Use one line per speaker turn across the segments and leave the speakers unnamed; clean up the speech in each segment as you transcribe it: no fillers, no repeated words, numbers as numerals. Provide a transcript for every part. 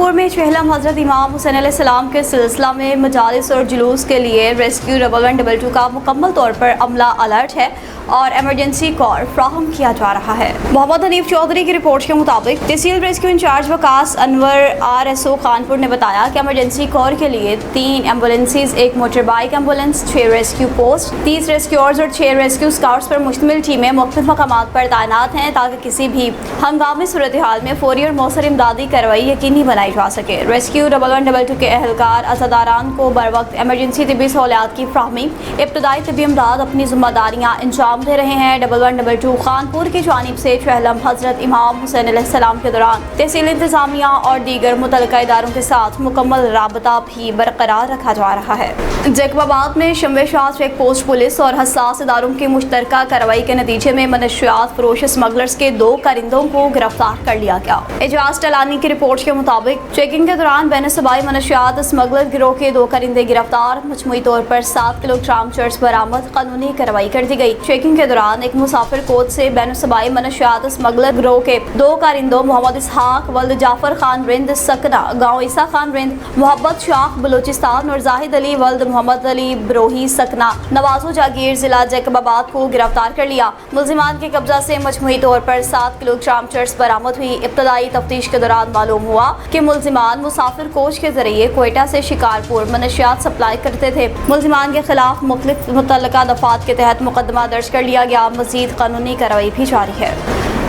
सुल्तानपुर में चहलम हज़रत इमाम हुसैन अलैहिस्सलाम के सिलसिला में मजालिस और जुलूस के लिए रेस्क्यू 1122 का मुकम्मल तौर पर अमला अलर्ट है और एमरजेंसी कॉल फ्राहम किया जा रहा है। मोहम्मद हनीफ चौधरी की रिपोर्ट के मुताबिक तहसील rescue incharge Waqas Anwar RSO Khanpur ने बताया कि एमरजेंसी कॉल के लिए 3 ambulances, 1 motor bike ambulance, 6 rescue post, 30 rescuers और 6 रेस्क्यू स्काउट्स पर मुश्तमिल टीमें मुख्तलिफ मकामात पर तैनात हैं ताकि किसी भी हंगामी सूरत हाल में फौरी और मौसर इमदादी कार्रवाई यकीनी बनाई जा सके। रेस्क्यू 1122 के एहलकार अज़ादारान को बर वक्त एमरजेंसी तिबी सहूलियात की फ्राहमी, इब्तदाई तिबी इमदाद अपनी जिम्मेदारियाँ अंजाम दे रहे हैं। 1122 खानपुर की जानिब से चहलम हज़रत इमाम हुसैन अलैहिस्सलाम के दौरान तहसील इंतजामिया और दीगर मुतल्लिका इदारों के साथ मुकम्मल राबता भी बरकरार रखा जा रहा है। जैकबाबाद में शम्बे शाह चेक पोस्ट पुलिस और हसास इदारों की मुश्तरका कार्रवाई के नतीजे में मनशियात फरोश स्मगलर्स के 2 कारिंदों को गिरफ्तार कर लिया गया। एजाज टलानी की रिपोर्ट के मुताबिक चेकिंग के दौरान बैन सूबाई मनशियात स्मगलर गिरोह के 2 कारिंदे गिरफ्तार, मजमूई तौर पर 7 किलोग्राम चर्स बरामद, कानूनी कार्रवाई कर दी गई। चेकिंग के दौरान एक मुसाफिर कोच से बैन सूबाई मनशियात स्मगलर गिरोह के 2 कारिंदों मोहम्मद इसहाक वल्द जाफर खान रिंद सकना गाँव ईसा खान रिंद, मोहब्बत शाह बलोचिस्तान और जाहिद अली वल्द मोहम्मद अली ब्रोही सकना नवाजो जागीर जिला जैकबाबाद को गिरफ्तार कर लिया। मुल्जिमान के कब्जा से मजमूई तौर पर 7 किलोग्राम चर्स बरामद हुई। इब्तदाई तफ्तीश के दौरान मालूम हुआ कि मुल्जिमान मुसाफिर कोच के जरिए कोयटा से शिकारपुर मनशियात सप्लाई करते थे। मुल्जिमान के खिलाफ मुख्तलिफ मुतल्लिका दफात के तहत मुकदमा दर्ज कर लिया गया। मजीद कानूनी कार्रवाई भी जारी है।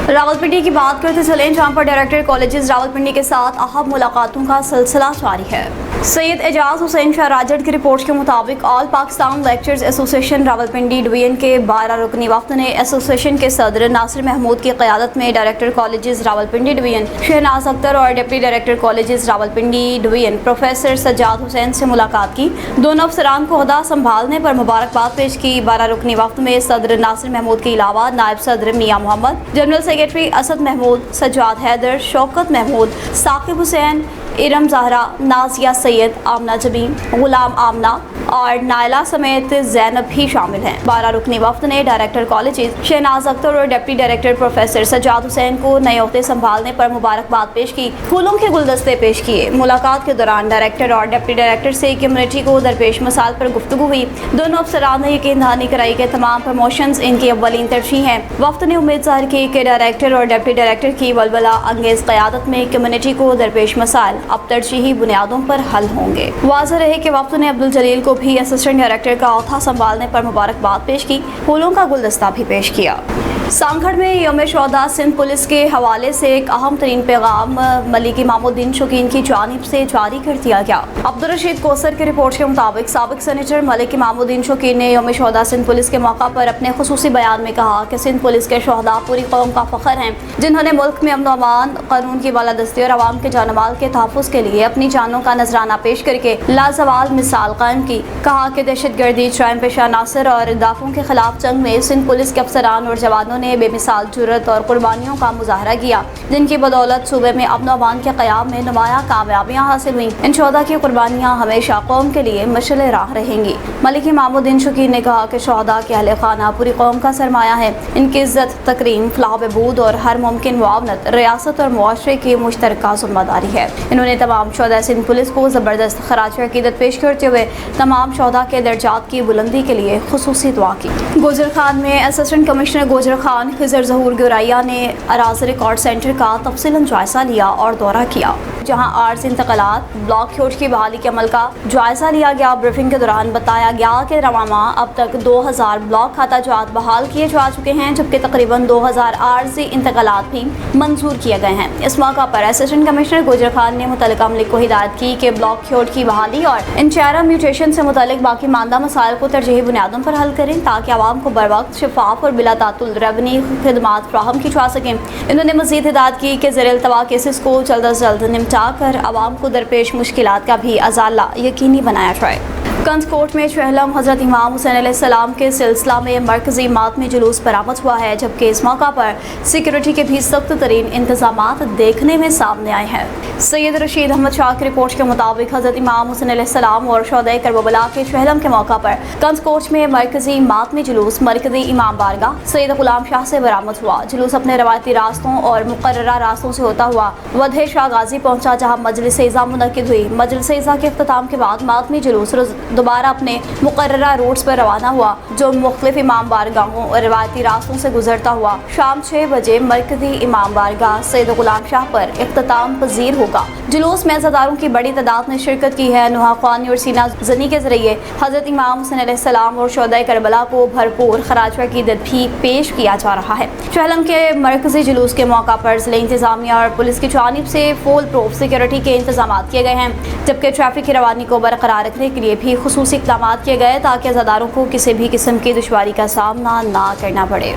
रावलपिंडी की बात करते चलें, जहाँ पर डायरेक्टर कॉलेजेस रावलपिंडी के साथ अहम मुलाकातों का सिलसिला जारी है। सैयद एजाज हुसैन शाह राजड़ की रिपोर्ट के मुताबिक all Pakistan lectures association Rawalpindi division के 12 रुकनी वफ्द ने एसोसिएशन के सदर नासिर महमूद की क़यादत में director colleges Rawalpindi division Shahnaz Akhtar और deputy director colleges Rawalpindi division professor Sajjad Hussain से मुलाकात की। दोनों अफसरान को ओहदा संभालने पर मुबारकबाद पेश की। 12 रुकनी वफ्द में सदर नासिर महमूद के अलावा नायब सदर मियाँ मोहम्मद, जनरल सेक्रेटरी असद महमूद, सज्जाद हैदर, शौकत महमूद, साकिब हुसैन, इरम ज़हरा, नाजिया सैयद, आमना जबीन, गुलाम आमना और नायला समेत ज़ैनब भी शामिल हैं। 12 रुकनी वफ्द ने डायरेक्टर कॉलेजेस शहनाज अख्तर और deputy director professor Sajjad Hussain को नए ओहदे संभालने पर मुबारकबाद पेश की, फूलों के गुलदस्ते पेश किए। मुलाकात के दौरान डायरेक्टर और डिप्टी डायरेक्टर से कम्युनिटी को दरपेश मसाइल पर गुफ्तगू हुई। दोनों अफसरान ने यकीन दहानी कराई कि तमाम प्रमोशंस इनकी अव्वलीन तरजीह हैं। वफ्द ने उम्मीद जाहिर की कि डायरेक्टर और डिप्टी डायरेक्टर की वलवला अंगेज क़यादत में कम्युनिटी को दरपेश मसाइल अब तरजीही बुनियादों पर हल होंगे। वाज़ेह रहे कि वफ्द ने अब्दुल जलील को भी असिस्टेंट डायरेक्टर का ओहदा संभालने पर मुबारकबाद पेश की, फूलों का गुलदस्ता भी पेश किया। सांखड़ में यौम शोहदा सिंध पुलिस के हवाले से एक अहम तरीन पैगाम मलिक इमामुद्दीन शौकीन की जानिब से जारी कर दिया गया। अब्दुल रशीद कोसर की रिपोर्ट के मुताबिक साबिक सेनेटर मलिक इमामुद्दीन शौकीन ने यौम शोहदा सिंध पुलिस के मौका पर अपने खुसूसी बयान में कहा कि सिंध पुलिस के शोहदा पूरी कौम का फ़ख्र हैं, जिन्होंने मुल्क में अमन अमान, कानून की बालादस्ती और आवाम के जानमाल के तहफ़्फ़ुज़ के लिए अपनी जानों का नजराना पेश करके लाजवाल मिसाल कायम की। कहा कि दहशतगर्दी, क्राइम पेशा अनासर और डाकुओं के खिलाफ जंग में सिंध पुलिस के अफसरान और जवानों ने बेमिसाल जुर्रत और कुर्बानियों का मुजाहरा किया, जिनकी बदौलत सूबे में अमन अमान के क़याम में नुमाया कामयाबियाँ हासिल हुई। इन शोहदा की कुर्बानियाँ हमेशा कौम के लिए मशअल राह रहेंगी। मलिक इमामुद्दीन शौकीन ने कहा कि शोहदा के अहले खाना पूरी कौम का सरमाया है। इनकी इज्जत, तकरीम, फलाह बहबूद और हर मुमकिन मुआवनत रियासत और मुआशरे की मुश्तरका ज़िम्मेदारी है। इन्होंने तमाम शोहदा सिंध पुलिस को ज़बरदस्त खराज अक़ीदत पेश करते हुए तमाम शोहदा के दर्जात की बुलंदी के लिए खुसूसी दुआ की। गोजर खान में असिस्टेंट कमिश्नर गोजर खान खिजर ज़हूर गुरैया ने अराज़ रिकॉर्ड सेंटर का तफसीलन जायज़ा लिया और दौरा किया, जहां आर्ज इंतकालात ब्लॉक ह्यूज की बहाली के अमल का जायज़ा लिया गया। ब्रीफिंग के दौरान बताया गया कि रवां माह अब तक 2000 ब्लॉक खाता जात बहाल किए जा चुके हैं, जबकि तकरीबन 2000 आर्जी इंतकालात भी मंजूर किए गए हैं। इस मौका पर असिस्टेंट कमिश्नर गोजर खान ने मुतल्लिका अमले को हिदायत की कि ब्लॉक ह्यूज की बहाली और इंचेरा म्यूटेशन से मुतल्लिक बाकी मानदा मसाइल को तरजीही बुनियादों पर हल करें, ताकि आवाम को बर वक्त शफाफ और बिला तातुल रेवन्यू खिदमात फ्राहम की जा सकें। इन्होंने मज़ीद हिदायत की कि ज़ेर इल्तवा केसेस को जल्द अज जल्द निपटा कर आवाम को दरपेश मुश्किलात का भी अजाला यकीनी बनाया जाए। कंज कोट में चहलम हजरत इमाम हुसैन अलैहिस्सलाम के सिलसिला में मरकजी मातमी जुलूस बरामद हुआ है, जबकि इस मौका पर सिक्योरिटी के भी सख्त तरीन इंतजामात देखने में सामने आए हैं। सैयद रशीद अहमद शाह की रिपोर्ट के मुताबिक हजरत इमाम हुसैन अलैहिस्सलाम और शोहदाए करबला के चहलम के मौका पर कंज कोट में मरकजी मातमी जुलूस मरकजी इमाम बारगाह सैयद गुलाम शाह से बरामद हुआ। जुलूस अपने रवायती रास्तों और मुकर्ररा रास्तों से होता हुआ वधे शाह गाजी पहुंचा, जहां मजलिस इज़ा मुनक्किद हुई। मजलिस इज़ा के इख्तिताम के बाद मातमी जुलूस दोबारा अपने मुकर्ररा रूट्स पर रवाना हुआ, जो मुख्तलिफ इमाम बारगाहों और रवायती रास्तों से गुजरता हुआ शाम 6 बजे मरकजी इमाम बारगाह सैयद गुलाम शाह पर इख्तिताम पजीर होगा। जुलूस में अज़ादारों की बड़ी तादाद ने शिरकत की है। नुहा ख्वानी और सीना जनी के जरिए हजरत इमाम हुसैन अलैहिस्सलाम और शोहदाए करबला को भरपूर खराज अक़ीदत भी पेश किया जा रहा है। चहलम के मरकजी जुलूस के मौका पर ज़िला इंतज़ामिया और पुलिस की जानिब से फुल प्रूफ सिक्योरिटी के इंतजाम किए गए हैं, जबकि ट्रैफिक की रवानी को बरकरार रखने के लिए भी खुसूसी इक़दाम किए गए ताकि अज़ादारों को किसी भी किस्म की दुश्वारी का सामना ना करना पड़े।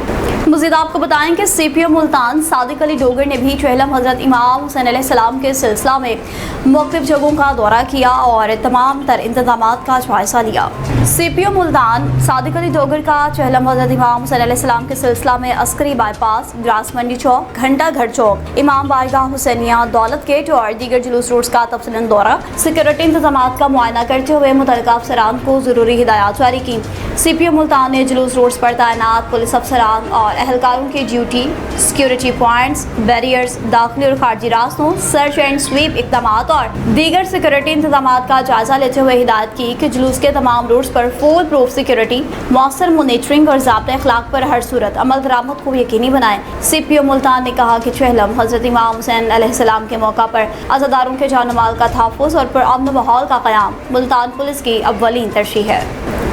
मज़ीद आपको बताएं कि CPO मुल्तान सादिक अली डोगर ने भी चहलम हजरत इमाम हुसैन अलैहिस्सलाम के सिलसिला में मुख्तलिफ जगहों का दौरा किया और तमाम तर इंतजामात का जायज़ा लिया। CPO मुल्तान सादिक अली डोगर का चहलम हजरत इमाम हुसैन अलैहिस्सलाम के सिलसिला में अस्करी बाईपास, ग्रास मंडी चौक, घंटा घर चौक, इमाम बारगाह हुसैनिया, दौलत गेट और दीगर जुलूस रूट्स का तफसीलन दौरा, सिक्योरिटी इंतजामात का मुआयना करते हुए मुतल्लिका अफसरान को ज़रूरी हिदायत जारी की। CPO मुल्तान ने जुलूस रूट्स पर तैनात पुलिस अफसरान और अहलकारों की ड्यूटी, सिक्योरिटी पॉइंट्स, बैरियर्स, दाखिली और खारजी रास्तों, सर्च एंड स्वीप इक़दामात और दीगर सिक्योरिटी इंतजामात का जायजा लेते हुए हिदायत की कि जुलूस के तमाम रूट्स पर फुल प्रूफ सिक्योरिटी, मौसर मॉनिटरिंग और ज़ाब्ते अखलाक पर हर सूरत अमल दरामद को यकीनी बनाएं। CPO मुल्तान ने कहा कि चहलम हजरत इमाम हुसैन अलैहिस्सलाम के मौका पर अज़ादारों के जान माल का तहफ़्फ़ुज़ और पुरअमन माहौल का क़याम मुल्तान पुलिस की अव्वलीन तरजीह है।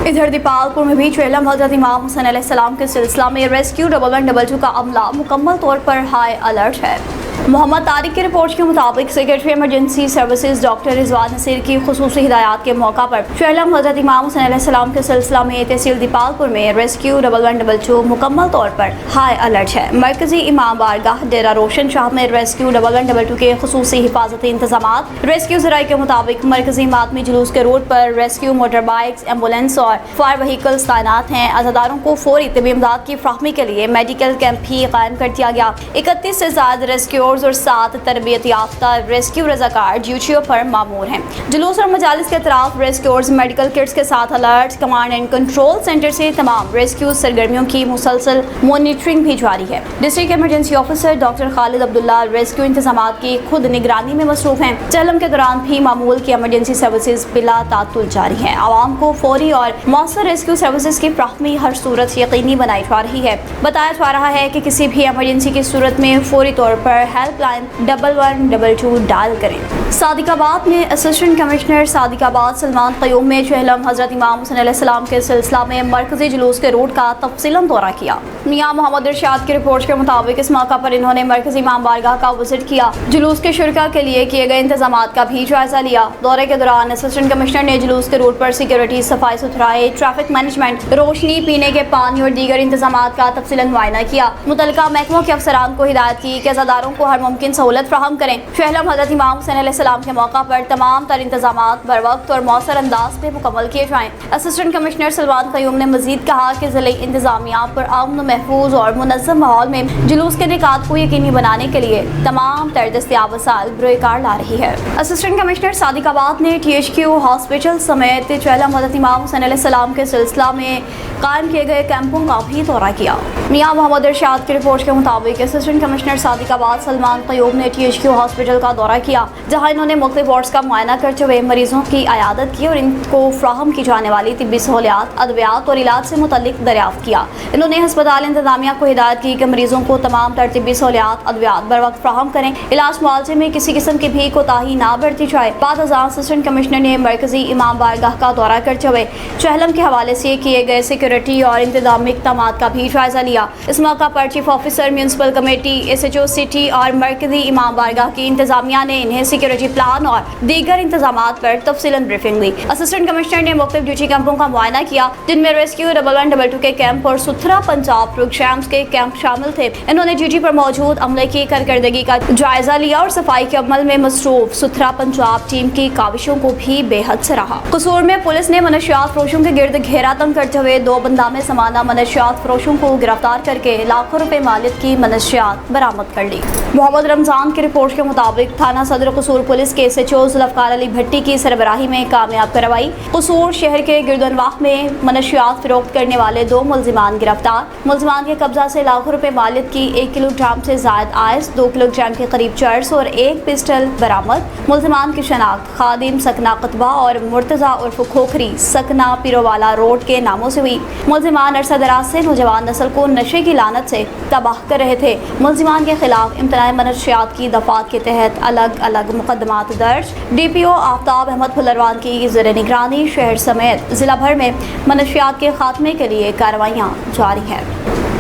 इधर दीपालपुर में भी चहलम हजरत इमाम हुसैन अलैहिस्सलाम के सिलसिला में रेस्क्यू 1122 का अमला मुकम्मल तौर पर हाई अलर्ट है। मोहम्मद तारिक की रिपोर्ट के मुताबिक secretary emergency services doctor Rizwan Naseer की खुसूसी हिदायत के मौका पर चहलम हजरत इमाम हुसैन अलैहिस्सलाम के सिलसिला में तहसील दीपालपुर में रेस्क्यू 1122 मुकम्मल तौर पर हाई अलर्ट है। मरकजी इमाम बारगाह डेरा रोशन शाह में रेस्क्यू 1122 के खुसूसी हिफाजती इंतजाम। रेस्क्यू ज़राए के मुताबिक मरकजी मातमी जुलूस के रूट पर रेस्क्यू मोटर बाइक्स, एम्बुलेंस और फायर व्हीकल्स तैनात हैं। अज़ादारों को फौरी तिब्बी इमदाद की फ्राहमी के लिए मेडिकल कैंप भी कायम कर दिया गया। 31 से ज़्यादा रेस्क्यू और 7 तरबियत याफ्ता रेस्क्यू रज़ाकार ड्यूटियों पर मामूर हैं। जुलूस और मजालिस के अतराफ रेस्क्यूअर्स मेडिकल किट्स के साथ alert command and control centre से तमाम रेस्क्यू सरगर्मियों की मुसलसल मॉनिटरिंग भी जारी है। District emergency officer doctor Khalid Abdullah rescue इंतजामात की खुद निगरानी में मसरूफ हैं। चहलम के दौरान भी मामूल की इमरजेंसी सर्विसेज बिला तातुल जारी हैं। आवाम को फौरी और मौसर रेस्क्यू सर्विसेज की फ्राहमी हर सूरत यकीनी बनाई जा रही है। बताया जा रहा है कि किसी भी इमरजेंसी की सूरत में फौरी तौर पर हेल्पलाइन 1122 डायल करें। सादिकाबाद में असिस्टेंट कमिश्नर सादिकाबाद सलमान क़यूम ने चहलम हजरत इमाम हुसैन अलैहिस्सलाम के सिलसिला में मरकजी जुलूस के रूट का तफसीलन दौरा किया। मियां मोहम्मद इरशाद की रिपोर्ट के मुताबिक इस मौका पर इन्होंने मरकजी इमाम बारगाह का विजिट किया। जुलूस के शुरका के लिए किए गए इंतजाम का भी जायजा लिया। दौरे के दौरान असिस्टेंट कमिश्नर ने जुलूस के रूट पर सिक्योरिटी, सफाई सुथराई, ट्रैफिक मैनेजमेंट, रोशनी, पीने के पानी और दीगर इंतजाम का तफसीलन मुआयना किया। मुतल्लिका महकमों के अफसरान को हिदायत की कि अज़ादारों को हर मुमकिन सहूलत फ्राहम करें। चहलम हजरत इमाम हुसैन अलैहिस्सलाम के मौका पर तमाम तर इंतजाम बर वक्त और मौसर अंदाज में मुकम्मल किए जाएँ। असिस्टेंट कमिश्नर सलमान क़यूम ने मजीद कहा कि ज़िले इंतजामिया पर अमन, महफूज और मुनज़्ज़म माहौल में जुलूस के निकात को यकीनी बनाने के लिए तमाम तर दस्तियाब वसाइल बरोकार ला रही है। असिस्टेंट कमिश्नर सादिकाबाद ने THQ हॉस्पिटल समेत चहलम हजरत इमाम हुसैन अलैहिस्सलाम के सिलसिला में कायम किए गए कैंपों का भी दौरा किया। मियां मोहम्मद इरशाद की रिपोर्ट के मुताबिक असिस्टेंट कमिश्नर सादिकाबाद सलमान क़यूम ने THQ हॉस्पिटल का दौरा किया, जहां इन्होंने मुख्तलिफ वार्ड्स का मुआयना करते हुए मरीजों की अयादत की और इनको फ्राहम की जाने वाली तिब्बी सहूलियात, अद्वियात और इलाज से मुतल्लिक दरियाफ्त किया। इन्होंने अस्पताल इंतजामिया को हिदायत की कि मरीजों को तमाम तर तिब्बी सहूलियात, अद्वियात बर वक्त फ्राहम करें। इलाज मुआवजे में किसी किस्म की भी कोताही ना बरती जाए। बाद अज़ान असिस्टेंट कमिश्नर ने मरकजी इमाम बारगाह का दौरा करते हुए चहलम के हवाले से किए गए सिक्योरिटी और इंतजामी इक़दामात का भी जायजा लिया। इस मौका पर chief officer municipal committee, SHO city और मरकजी इमाम बारगाह की इंतजामिया ने इन्हें सिक्योरिटी प्लान और दीगर इंतजामात पर तफसीलन ब्रीफिंग दी। असिस्टेंट कमिश्नर ने मुख्तलिफ ड्यूटी कैंपों का मुआयना किया, जिनमें रेस्क्यू 1112 के कैंप और सुथरा पंजाब प्रोग्राम्स के कैंप शामिल थे। इन्होंने ड्यूटी पर मौजूद अमले की कारकर्दगी का जायजा लिया और सफाई के अमल में मसरूफ सुथरा पंजाब टीम की काविशों को भी बेहद सराहा। कसूर में पुलिस ने मनशियात फरोशों के गिर्द घेरा तंग करते हुए 2 बंदामे समाना मनशियात फरोशों को गिरफ्तार करके लाखों रुपए मालियत की मनशियात बरामद कर ली। मोहम्मद रमजान की रिपोर्ट के मुताबिक थाना सदर कसूर पुलिस के SHO जुल्फकार अली भट्टी की सरबराही में कामयाब कार्रवाई। कसूर शहर के गिरदनवाह में मनशियात फरोख्त करने वाले 2 मुलजिमान गिरफ्तार। मुलजिमान के कब्जा से लाखों रुपए मालियत की 1 किलोग्राम से जायद आइस, 2 किलोग्राम के करीब चर्स और 1 पिस्टल बरामद। मुलजिमान की शनाख्त खादिम सकना कतबा और मुर्तजा उर्फ खोखरी सकना पिरोवाला रोड के नामों से हुई। मुलजिमान अरसा दराज से नौजवान नस्ल को नशे की लानत से तबाह कर रहे थे। मुलजिमान के खिलाफ इम्तनाई मनशियात की दफात के तहत अलग अलग मुकदमात दर्ज। DPO आफ्ताब अहमद फुलरवान की ज़ेर निगरानी शहर समेत जिला भर में मनशियात के खात्मे के लिए कार्रवाइयाँ जारी हैं।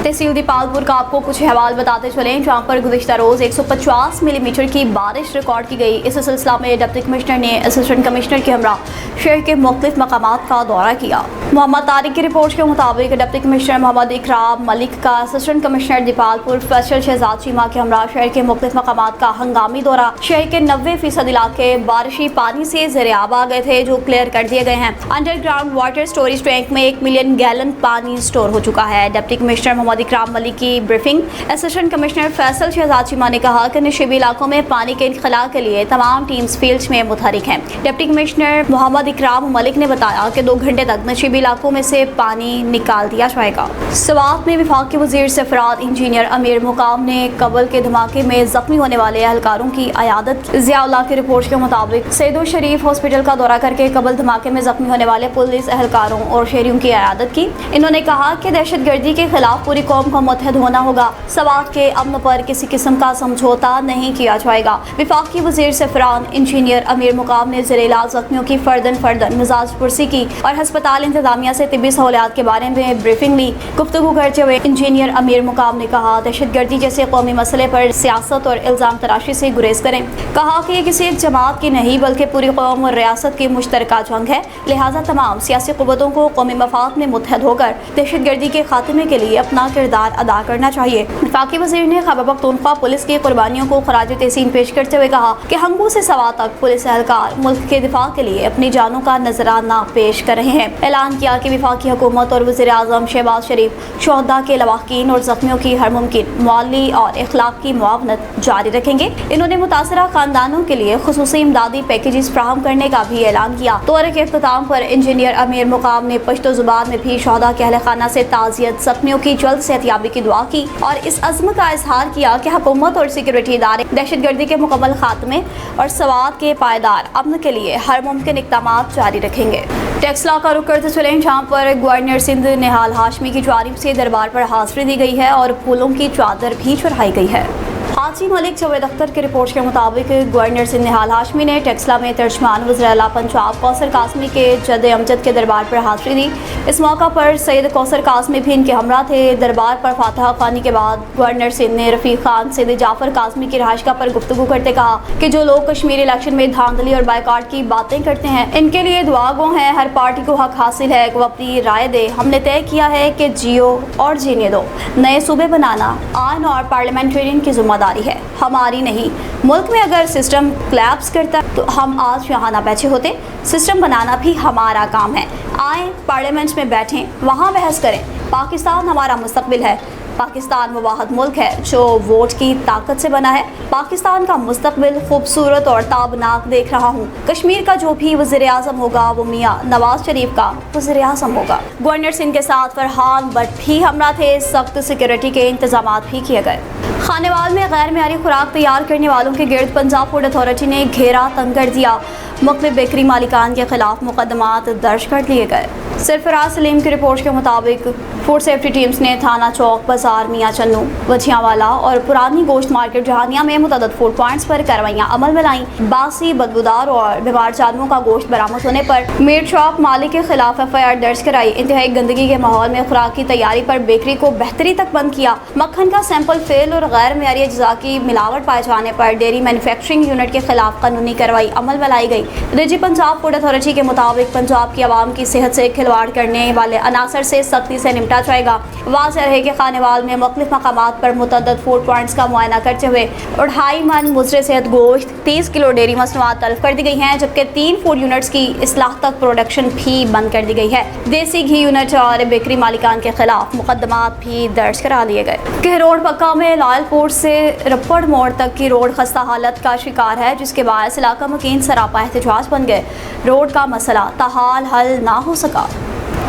तहसील दीपालपुर का आपको कुछ अहवाल बताते चलें, जहाँ पर गुज़िश्ता रोज़ 150 मिलीमीटर की बारिश रिकॉर्ड की गई। इस सिलसिला में डिप्टी कमिश्नर ने असिस्टेंट कमिश्नर के हमरा शहर के मुख्तलिफ मकामात का दौरा किया। मोहम्मद तारिक की रिपोर्ट के मुताबिक डिप्टी कमिश्नर मोहम्मद इकराम मलिक का असिस्टेंट कमिश्नर दीपालपुर फैसल शहजाद चीमा के हमरा शहर के मुख्तलिफ मकामात का हंगामी दौरा। शहर के 90% इलाके बारिशी पानी से ज़ेर-ए-आब आ गए थे, जो क्लियर कर दिए गए हैं। अंडरग्राउंड वाटर स्टोरेज टैंक में 1 मिलियन गैलन पानी स्टोर हो चुका है। डिप्टी कमिश्नर मोहम्मद इकराम मलिक की briefing. Assistant commissioner Faisal Shahzad Cheema ने कहा कि नशीबी इलाकों में पानी के इंखला के लिए तमाम टीम्स फील्ड में मुतहरिक हैं। डिप्टी कमिश्नर मोहम्मद इकराम मलिक ने बताया कि 2 घंटे तक नशीबी इलाकों में से पानी निकाल दिया जाएगा। स्वात में विभाग के वजीर सफरात इंजीनियर अमीर मुकाम ने कबल के धमाके में जख्मी होने वाले एहलकारों की अयादत। ज़ियाउल्लाह की रिपोर्ट के मुताबिक सैयदुल शरीफ हॉस्पिटल का दौरा करके कबल धमाके में जख्मी होने वाले पुलिस एहलकारों और शहरियों की अयादत की। इन्होंने कहा कि दहशतगर्दी के खिलाफ पूरी कौम को मुत्तहद होना होगा। स्वात के अमन पर किसी किस्म का समझौता नहीं किया जाएगा। विफाकी वजीर सफरान इंजीनियर अमीर मुकाम ने ज़ेरे इलाज जख्मियों की फर्दन मिजाज पुरसी की और हस्पताल इंतजामिया से तिब्बी सहूलियात के बारे में ब्रीफिंग ली। गुफ्तगू करते हुए इंजीनियर अमीर मुकाम ने कहा, दहशतगर्दी जैसे कौमी मसले पर सियासत और इल्ज़ाम तराशी से गुरेज करें। कहा कि ये किसी एक जमात की नहीं बल्कि पूरी कौम और रियासत की मुश्तरका जंग है, लिहाजा तमाम सियासी क़ुव्वतों को कौमी मफाद में मुत्तहद होकर दहशतगर्दी के खात्मे के लिए अपना किरदार अदा करना चाहिए। वफाकी वज़ीर ने खैबर पख्तूनख्वा पुलिस की कुर्बानियों को खराज तहसीन पेश करते हुए कहा कि हंगू से सवा तक पुलिस एहलकार मुल्क के दिफा के लिए अपनी जानों का नजराना पेश कर रहे हैं। ऐलान किया कि वफाकी हुकूमत और वज़ीर आज़म शहबाज शरीफ शोहदा के लवाहकीन और जख्मियों की हर मुमकिन माली और इखलाक की मुआवनत जारी रखेंगे। इन्होंने मुतासरा खानदानों के लिए खुसूसी इमदादी पैकेजेस फराहम करने का भी ऐलान किया। दौरे के इख्तिताम पर इंजीनियर अमीर मुकाम ने पश्तो ज़ुबान में भी शोहदा के अहले खाना से ताज़ियत, जख्मियों की जल्द सेहतयाबी की दुआ की और इस अज़्म का इजहार किया कि हुकूमत और सिक्योरिटी इदारे दहशतगर्दी के मुकम्मल खात्मे और स्वात के पायदार अमन के लिए हर मुमकिन इक़दामात जारी रखेंगे। टैक्स लॉ का रुख करते चलें, जहाँ पर गवर्नर सिंध निहाल हाशमी की जानिब से दरबार पर हाज़िरी दी गई है और फूलों की चादर भी चढ़ाई गई है। हाजी मलिक जवेद अख्तर की रिपोर्ट के मुताबिक गवर्नर सिंध निहाल हाशमी ने टेक्सला में तर्जमान वज़ीर आला पंजाब कौसर कासमी के जद अमजद के दरबार पर हाज़िरी दी। इस मौका पर सैयद कौसर कासमी भी इनके हमरा थे। दरबार पर फातहा ख़्वानी के बाद गवर्नर सिंध ने रफ़ीक खान सैयद जाफ़र कासमी की रिहाइश पर गुफ्तगू करते कहा कि जो लोग कश्मीर इलेक्शन में धांधली और बाइकाट की बातें करते हैं, इनके लिए दुआ गो हैं। हर पार्टी को हक हासिल है कि वो अपनी राय दे। हमने तय किया है कि जियो और जीने दो। नए सूबे बनाना आइन और पार्लियामेंटेरियन की जिम्मेदारी है, हमारी नहीं। मुल्क में अगर सिस्टम कोलैप्स करता तो हम आज यहाँ ना बैठे होते। सिस्टम बनाना भी हमारा काम है। आए पार्लियामेंट में बैठें, वहाँ बहस करें। पाकिस्तान हमारा मुस्तकबिल है। पाकिस्तान वो वाहिद मुल्क है जो वोट की ताकत से बना है। पाकिस्तान का मुस्तकबिल खूबसूरत और ताबनाक देख रहा हूँ। कश्मीर का जो भी वज़ीर आज़म होगा वो मियाँ नवाज शरीफ का वज़ीर आज़म होगा। गवर्नर सिंह के साथ फरहान भट्ट भी हमरा थे। सख्त सिक्योरिटी के इंतजाम भी किए गए। खानेवाल में गैर मियारी खुराक तैयार करने वालों के गिर्द पंजाब फूड अथॉरिटी ने घेरा तंग कर दिया। मुख्तलिफ बेकरी मालिकान के खिलाफ मुकदमात दर्ज कर लिए गए। सरफराज सलीम की रिपोर्ट के मुताबिक फूड सेफ्टी टीम्स ने थाना चौक, बाजार, मियाँ चन्नू, वजियावाला और पुरानी गोश्त मार्केट जहानिया में मुतअद्दिद फूड पॉइंट्स पर कार्रवाइयाँ अमल में लाईं। बासी, बदबूदार और बीमार जानवरों का गोश्त बरामद होने पर मीट शॉप मालिक के खिलाफ FIR दर्ज कराई। इंतहाई गंदगी के माहौल में खुराक की तैयारी पर बेकरी को बेहतरी तक बंद किया। मक्खन का सैंपल फेल और गैर मेयारी अज्जा की मिलावट पाए जाने पर डेयरी मैन्युफैक्चरिंग यूनिट के खिलाफ कानूनी कार्रवाई अमल में लाई गई। DG पंजाब फूड अथॉरिटी के मुताबिक पंजाब की आवाम की सेहत से खिलवाड़ करने वाले अनासर से सख्ती से निपटा जाएगा। वाज़ेह रहे कि खानेवाल में मुख्तलिफ मकामात पर मुतअद्दिद फूड पॉइंट्स का मुआयना करते हुए 2.5 मन मुज़र सेहत गोश्त, 30 किलो डेयरी मसनूआत तलब कर दी गई हैं, जबकि 3 फूड यूनिट्स की इस्लाह तक प्रोडक्शन भी बंद कर दी गई है। देसी घी यूनिट और बेकरी मालिकान के खिलाफ मुकदमात भी दर्ज करा लिए गए। कहरोड पक्का में लालपुर से रप्पड़ मोड़ तक की रोड खस्ता हालत का शिकार है, जिसके बाद इलाका मकीन सरापा एहतजाज बन गए। रोड का मसला ताहाल हल ना हो सका।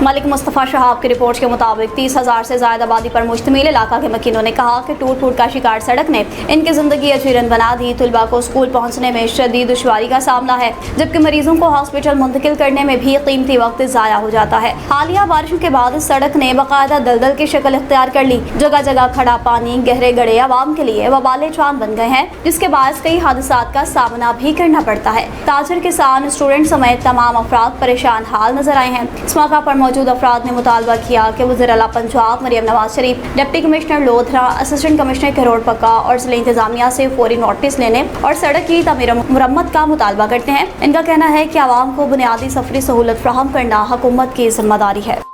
मलिक मुस्तफ़ा शहाब की रिपोर्ट के मुताबिक 30,000 से ज़्यादा आबादी पर मुश्तमिल इलाका के मकीनों ने कहा कि टूट फूट का शिकार सड़क ने इनकी ज़िंदगी अजीरन बना दी। तलबा को स्कूल पहुँचने में शदीद दुश्वारी का सामना है, जबकि मरीजों को हॉस्पिटल मुंतकिल करने में भी कीमती वक्त ज़ाया हो जाता है। हालिया बारिशों के बाद इस सड़क ने बाकायदा दलदल की शक्ल इख्तियार कर ली। जगह जगह खड़ा पानी, गहरे गड्ढे आवाम के लिए वबाले चांद बन गए हैं, जिसके बायस कई हादसात का सामना भी करना पड़ता है। ताजर, किसान, स्टूडेंट समेत तमाम अफराद परेशान हाल नजर आए हैं। इस मौका पर मौजूद अफराद ने मुतालबा किया कि वज़ीर आला Punjab Maryam Nawaz Sharif, deputy commissioner Lodhran, assistant commissioner Kahror Pacca और ज़िला इंतजामिया से फौरी नोटिस लेने और सड़क की तमीर मुरम्मत का मुतालबा करते हैं। इनका कहना है कि आवाम को बुनियादी सफरी सहूलत फराहम करना हुकूमत की जिम्मेदारी है।